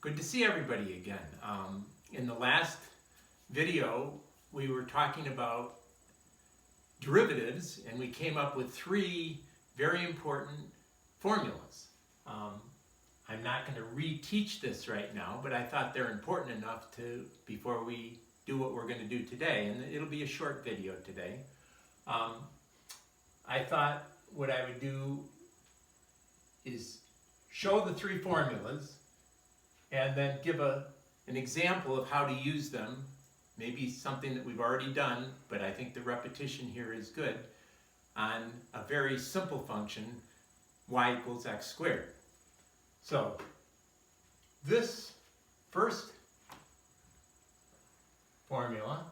Good to see everybody again. In the last video, we were talking about derivatives, and we came up with three very important formulas. I'm not going to reteach this right now, but I thought they're important enough before we do what we're going to do today, and it'll be a short video today. I thought what I would do is show the three formulas and then give an example of how to use them, maybe something that we've already done, but I think the repetition here is good, on a very simple function, y equals x squared. So this first formula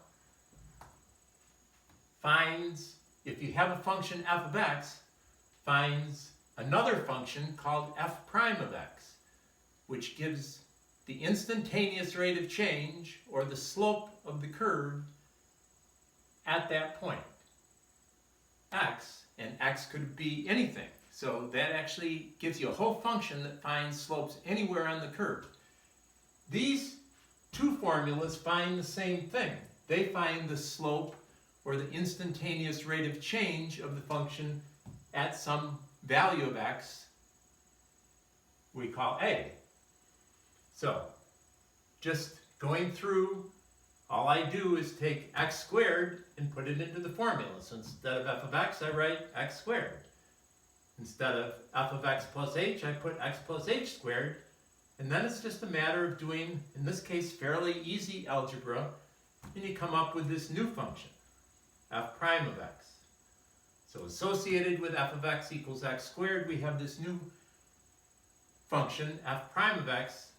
finds, if you have a function f of x, finds another function called f prime of x, which gives the instantaneous rate of change, or the slope of the curve, at that point, x, and x could be anything. So that actually gives you a whole function that finds slopes anywhere on the curve. These two formulas find the same thing. They find the slope, or the instantaneous rate of change of the function at some value of x we call a. So just going through, all I do is take x squared and put it into the formula. So instead of f of x, I write x squared. Instead of f of x plus h, I put x plus h squared. And then it's just a matter of doing, in this case, fairly easy algebra, and you come up with this new function, f prime of x. So associated with f of x equals x squared, we have this new function, f prime of x,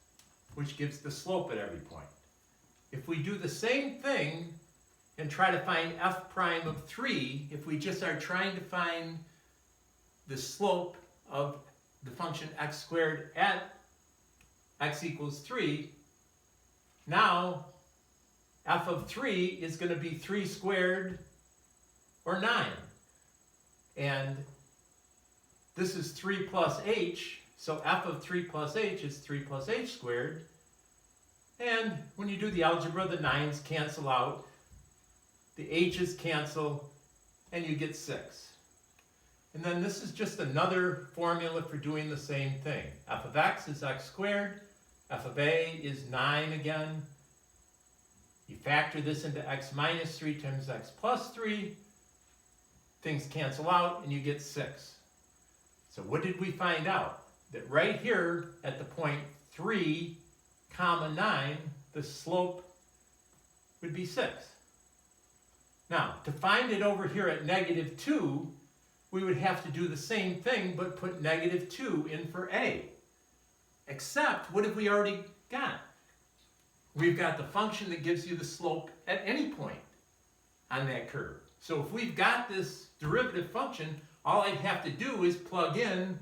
which gives the slope at every point. If we do the same thing and try to find f prime of 3, if we just are trying to find the slope of the function x squared at x equals 3, now f of 3 is going to be 3 squared, or 9. And this is 3 plus h, so f of 3 plus h is 3 plus h squared. And when you do the algebra, the 9's cancel out, the h's cancel, and you get 6. And then this is just another formula for doing the same thing. F of x is x squared, f of a is 9 again. You factor this into x minus 3 times x plus 3. Things cancel out, and you get 6. So what did we find out? That right here at the point 3, 9, the slope would be 6. Now, to find it over here at negative 2, we would have to do the same thing, but put negative 2 in for a. Except, what have we already got? We've got the function that gives you the slope at any point on that curve. So if we've got this derivative function, all I'd have to do is plug in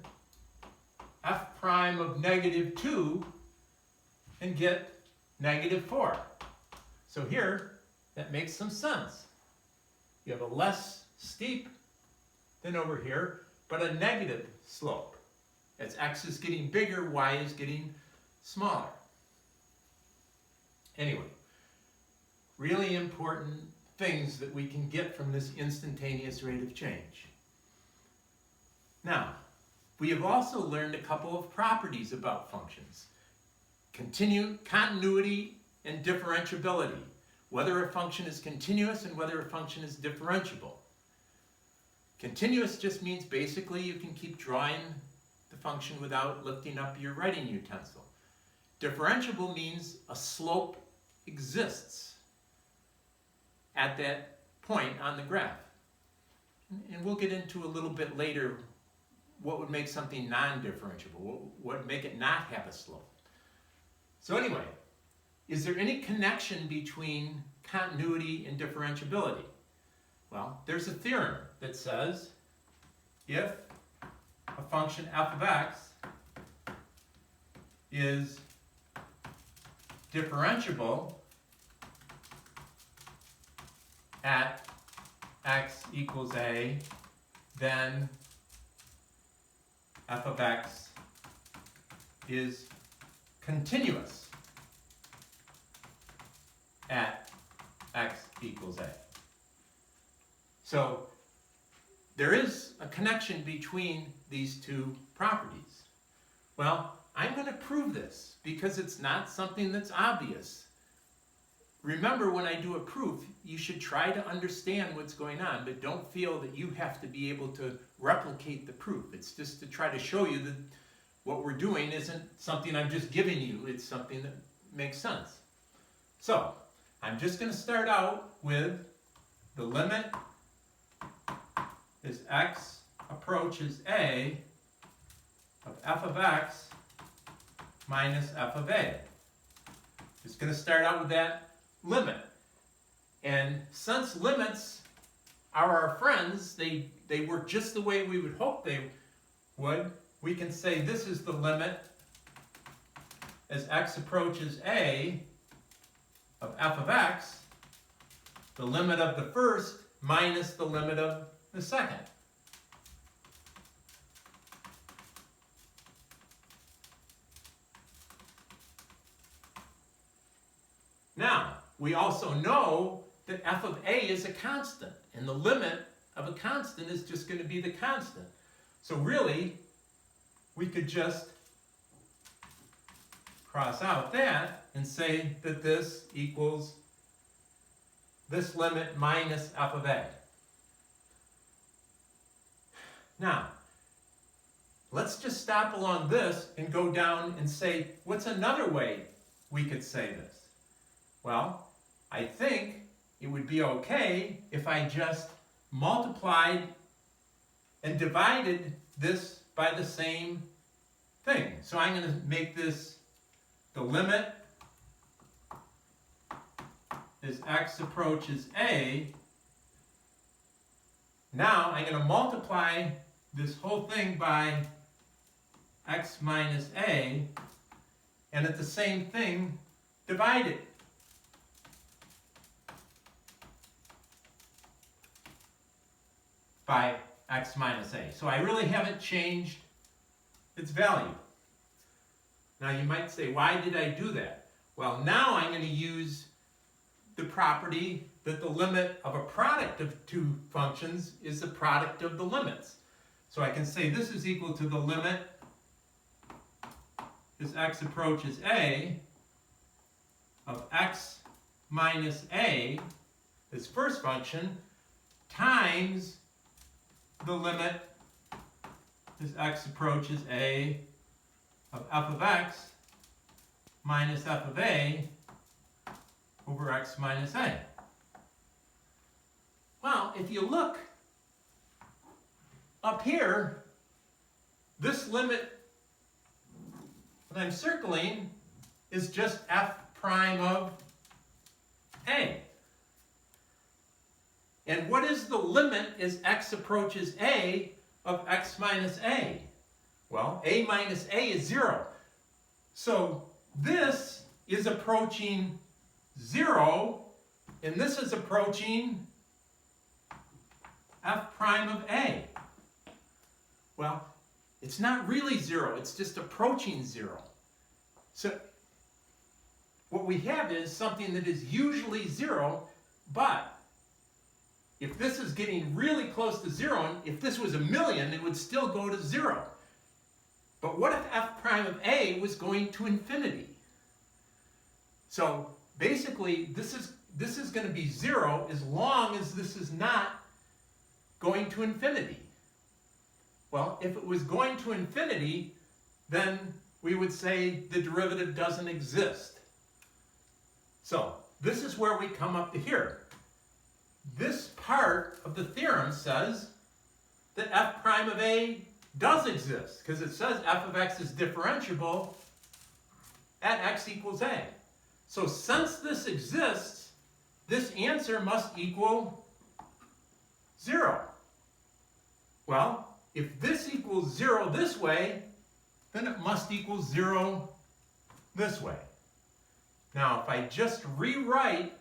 f prime of negative 2 and get negative 4. So here, that makes some sense. You have a less steep than over here, but a negative slope. As x is getting bigger, y is getting smaller. Anyway, really important things that we can get from this instantaneous rate of change. Now, we have also learned a couple of properties about functions. Continuity and differentiability. Whether a function is continuous and whether a function is differentiable. Continuous just means basically you can keep drawing the function without lifting up your writing utensil. Differentiable means a slope exists at that point on the graph. And we'll get into a little bit later what would make something non-differentiable, what would make it not have a slope. So anyway, is there any connection between continuity and differentiability? Well, there's a theorem that says if a function f of x is differentiable at x equals a, then f of x is continuous. at x equals a. So there is a connection between these two properties. Well, I'm going to prove this because it's not something that's obvious. Remember, when I do a proof, you should try to understand what's going on, but don't feel that you have to be able to replicate the proof. It's just to try to show you that what we're doing isn't something I'm just giving you, it's something that makes sense. So, I'm just going to start out with the limit as x approaches a of f of x minus f of a. Just going to start out with that limit. And since limits are our friends, they work just the way we would hope they would, we can say this is the limit as x approaches a of f of x, the limit of the first minus the limit of the second. Now, we also know that f of a is a constant, and the limit of a constant is just going to be the constant. So really, we could just cross out that and say that this equals this limit minus f of a. Now, let's just stop along this and go down and say, what's another way we could say this? Well, I think it would be okay if I just multiplied and divided this by the same thing. So I'm going to make this the limit as x approaches a. Now I'm going to multiply this whole thing by x minus a, and at the same thing, divide it. By x minus a. So I really haven't changed its value. Now you might say, why did I do that? Well, now I'm going to use the property that the limit of a product of two functions is the product of the limits. So I can say this is equal to the limit as x approaches a of x minus a, this first function, times the limit as x approaches a of f of x minus f of a over x minus a. Well, if you look up here, this limit that I'm circling is just f prime of a. And what is the limit as x approaches a of x minus a? Well, a minus a is 0. So this is approaching 0, and this is approaching f prime of a. Well, it's not really 0, it's just approaching 0. So what we have is something that is usually 0, but if this is getting really close to 0, if this was 1,000,000, it would still go to 0. But what if f prime of a was going to infinity? So basically, this is going to be 0 as long as this is not going to infinity. Well, if it was going to infinity, then we would say the derivative doesn't exist. So this is where we come up to here. This part of the theorem says that f prime of a does exist, because it says f of x is differentiable at x equals a. So since this exists, this answer must equal 0. Well, if this equals 0 this way, then it must equal 0 this way. Now, if I just rewrite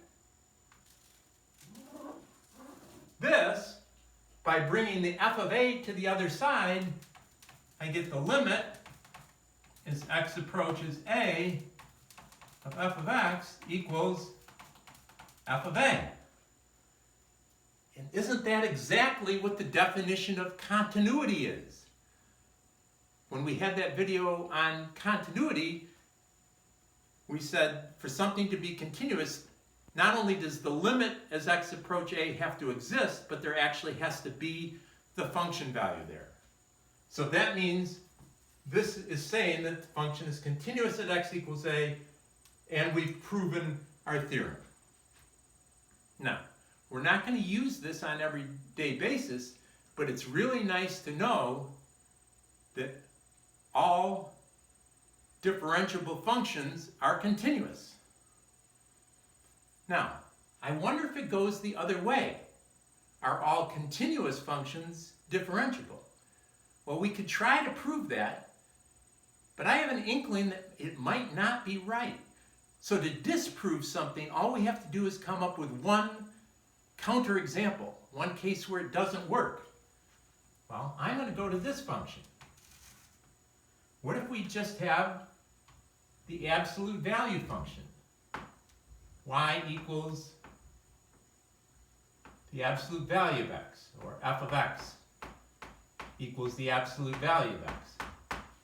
this by bringing the f of a to the other side, I get the limit as x approaches a of f of x equals f of a. And isn't that exactly what the definition of continuity is? When we had that video on continuity, we said for something to be continuous, not only does the limit as x approach a have to exist, but there actually has to be the function value there. So that means this is saying that the function is continuous at x equals a, and we've proven our theorem. Now, we're not going to use this on an everyday basis, but it's really nice to know that all differentiable functions are continuous. Now, I wonder if it goes the other way. Are all continuous functions differentiable? Well, we could try to prove that, but I have an inkling that it might not be right. So to disprove something, all we have to do is come up with one counterexample, one case where it doesn't work. Well, I'm going to go to this function. What if we just have the absolute value function? Y equals the absolute value of x, or f of x equals the absolute value of x,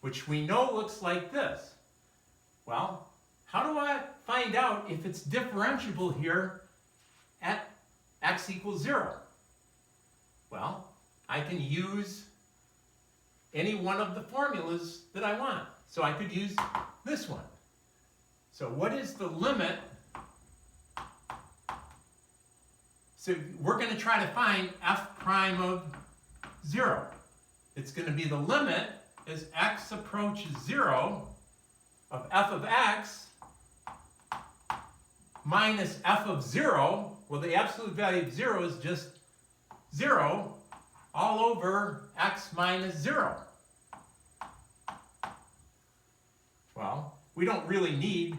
which we know looks like this. Well, how do I find out if it's differentiable here at x equals 0? Well, I can use any one of the formulas that I want. So I could use this one. So what is the limit? So we're going to try to find f prime of 0. It's going to be the limit as x approaches 0 of f of x minus f of 0. Well, the absolute value of 0 is just 0 all over x minus 0. Well, we don't really need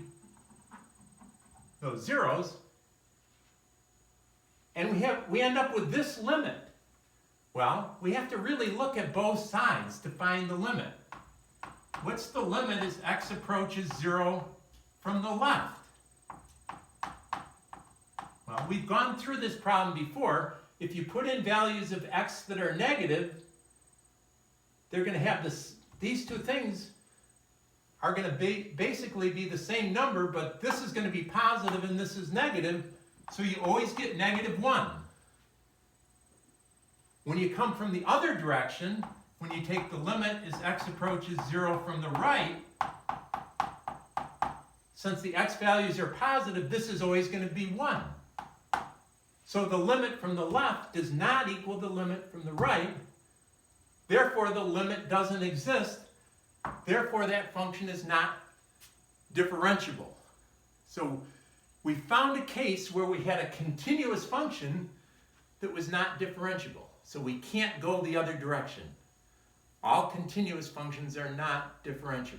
those zeros. And we end up with this limit. Well, we have to really look at both sides to find the limit. What's the limit as x approaches 0 from the left? Well, we've gone through this problem before. If you put in values of x that are negative, they're going to have this. These two things are going to basically be the same number, but this is going to be positive and this is negative, so you always get -1. When you come from the other direction, when you take the limit as x approaches 0 from the right, since the x values are positive, this is always going to be 1. So the limit from the left does not equal the limit from the right. Therefore, the limit doesn't exist. Therefore, that function is not differentiable. So we found a case where we had a continuous function that was not differentiable. So we can't go the other direction. All continuous functions are not differentiable.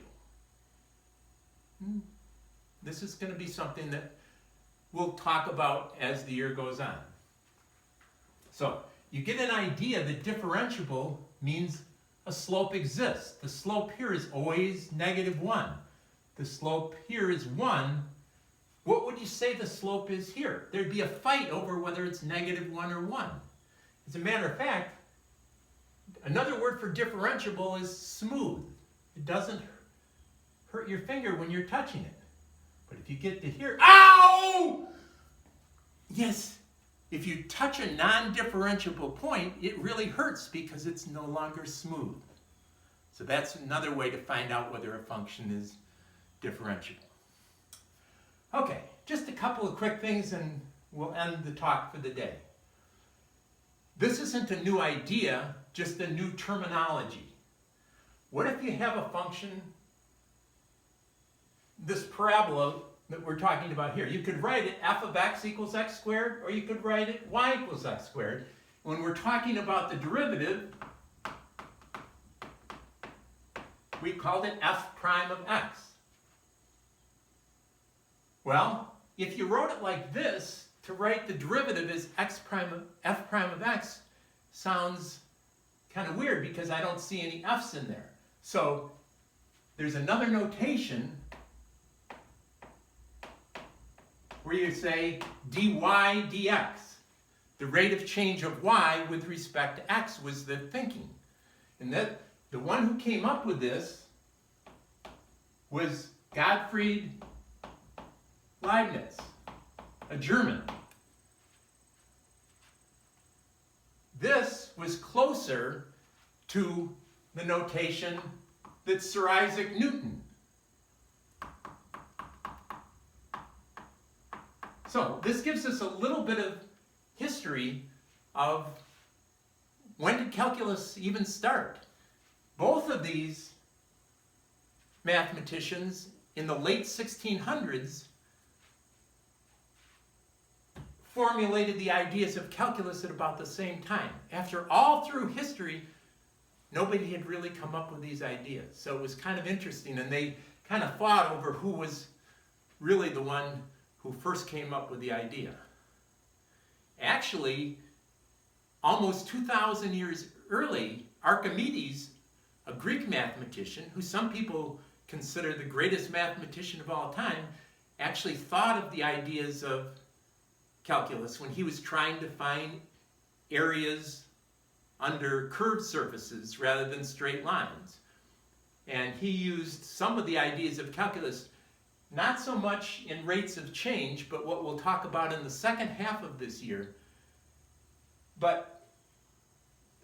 This is going to be something that we'll talk about as the year goes on. So you get an idea that differentiable means a slope exists. The slope here is always -1. The slope here is 1. What would you say the slope is here? There'd be a fight over whether it's -1 or 1. As a matter of fact, another word for differentiable is smooth. It doesn't hurt your finger when you're touching it. But if you get to here, ow! Yes, if you touch a non-differentiable point, it really hurts because it's no longer smooth. So that's another way to find out whether a function is differentiable. Okay, just a couple of quick things and we'll end the talk for the day. This isn't a new idea, just a new terminology. What if you have a function, this parabola that we're talking about here? You could write it f of x equals x squared, or you could write it y equals x squared. When we're talking about the derivative, we called it f prime of x. Well, if you wrote it like this, to write the derivative as f prime of x sounds kind of weird because I don't see any f's in there. So there's another notation where you say dy dx. The rate of change of y with respect to x was the thinking. And that the one who came up with this was Gottfried Leibniz, a German. This was closer to the notation that Sir Isaac Newton. So this gives us a little bit of history of when did calculus even start. Both of these mathematicians in the late 1600s formulated the ideas of calculus at about the same time. After all through history, nobody had really come up with these ideas. So it was kind of interesting, and they kind of fought over who was really the one who first came up with the idea. Actually, almost 2,000 years early, Archimedes, a Greek mathematician, who some people consider the greatest mathematician of all time, actually thought of the ideas of calculus when he was trying to find areas under curved surfaces rather than straight lines. And he used some of the ideas of calculus, not so much in rates of change, but what we'll talk about in the second half of this year. But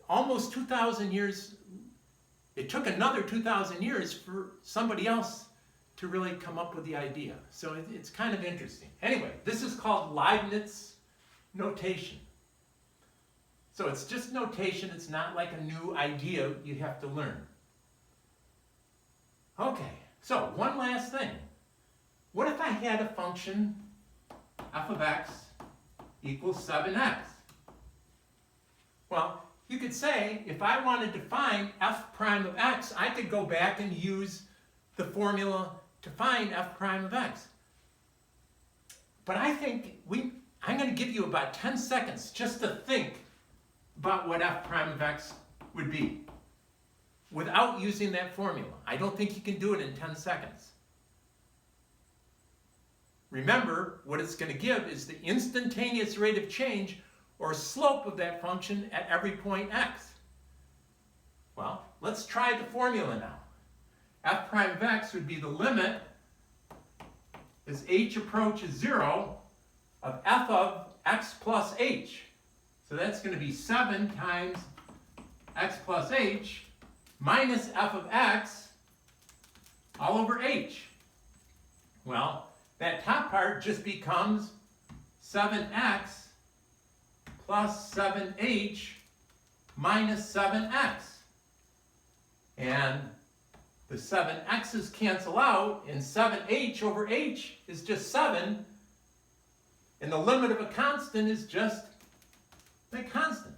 almost 2,000 years, it took another 2,000 years for somebody else to really come up with the idea. So it's kind of interesting. Anyway, this is called Leibniz Notation. So it's just notation. It's not like a new idea you have to learn. Okay, so one last thing. What if I had a function f of x equals 7x? Well, you could say if I wanted to find f prime of x, I could go back and use the formula to find f prime of x. But I think I'm going to give you about 10 seconds just to think about what f prime of x would be without using that formula. I don't think you can do it in 10 seconds. Remember, what it's going to give is the instantaneous rate of change or slope of that function at every point x. Well, let's try the formula now. F prime of x would be the limit as h approaches 0 of f of x plus h. So that's going to be 7 times x plus h minus f of x all over h. Well, that top part just becomes 7x plus 7h minus 7x. And the 7x's cancel out, and 7h over h is just 7. And the limit of a constant is just the constant.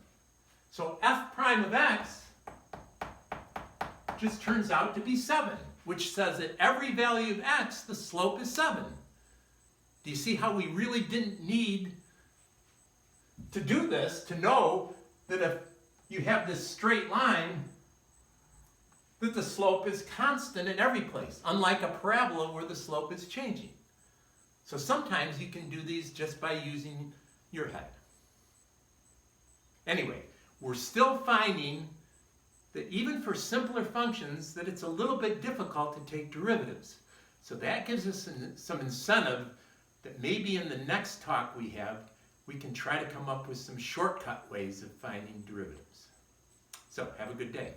So f prime of x just turns out to be 7, which says at every value of x, the slope is 7. Do you see how we really didn't need to do this to know that if you have this straight line, that the slope is constant in every place, unlike a parabola where the slope is changing. So sometimes you can do these just by using your head. Anyway, we're still finding that even for simpler functions, that it's a little bit difficult to take derivatives. So that gives us some incentive that maybe in the next talk we have, we can try to come up with some shortcut ways of finding derivatives. So have a good day.